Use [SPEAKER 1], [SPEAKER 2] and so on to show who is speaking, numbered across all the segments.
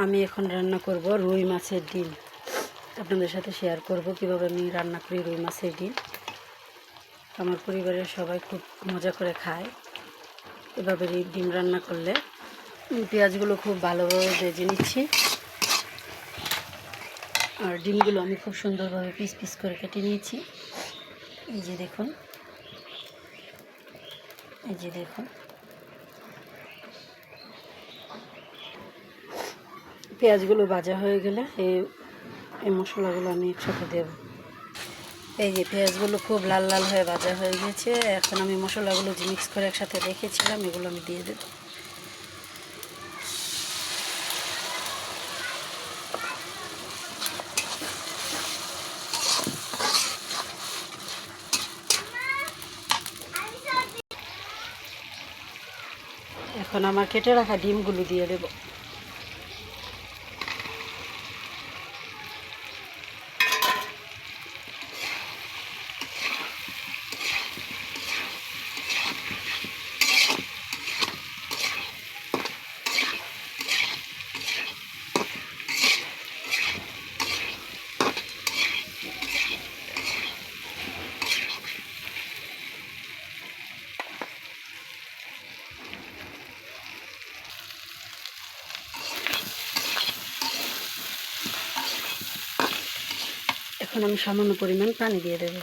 [SPEAKER 1] আমি এখন রান্না করব রুই মাছের ডিম। আপনাদের সাথে শেয়ার করব কিভাবে আমি রান্না করি রুই মাছের ডিম। আমার পরিবারের সবাই খুব মজা করে খায় এভাবে ডিম রান্না করলে। পেঁয়াজগুলো খুব ভালোভাবে ভেজে নিচ্ছি, আর ডিমগুলো আমি খুব সুন্দরভাবে পিস পিস করে কেটে নিয়েছি। এই যে দেখুন, পেঁয়াজগুলো ভাজা হয়ে গেলে এই মশলাগুলো আমি একসাথে দেব। এই যে পেঁয়াজগুলো খুব লাল লাল হয়ে ভাজা হয়ে গেছে। এখন আমি মশলাগুলো যে মিক্স করে একসাথে রেখেছিলাম এগুলো আমি দিয়ে দেব। এখন আমার কেটে রাখা ডিমগুলো দিয়ে দেব। এখন আমি সামান্য পরিমাণ পানি দিয়ে দেবো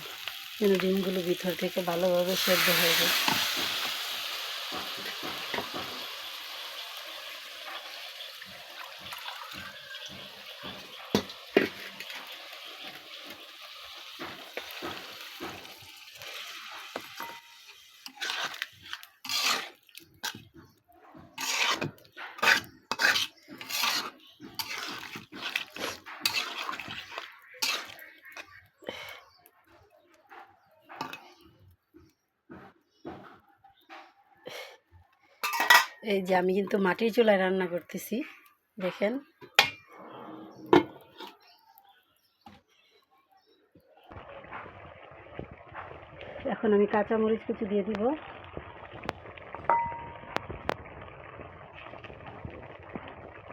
[SPEAKER 1] যেন ডিমগুলো ভিতর থেকে ভালোভাবে সেদ্ধ হয়ে যায়। এই যে আমি কিন্তু মাটির চুলায় রান্না করতেছি, দেখেন। এখন আমি কাঁচামরিচ কিছু দিয়ে দিব।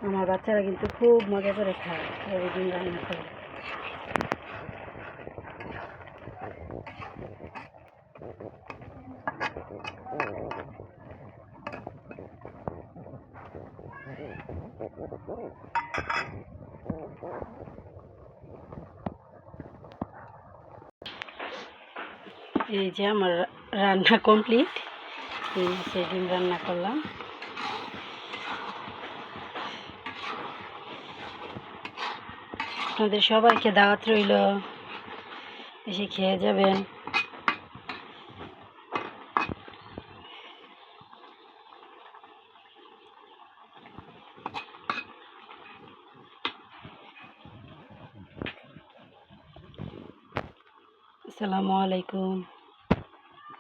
[SPEAKER 1] আমার বাচ্চারা কিন্তু খুব মজা করে খায় এই ডিম রান্না করে। এই যে আমার রান্না কমপ্লিট। এই মাছের ডিম রান্না করলাম। আপনাদের সবাইকে দাওয়াত রইল, এসে খেয়ে যাবেন। আসসালামু আলাইকুম।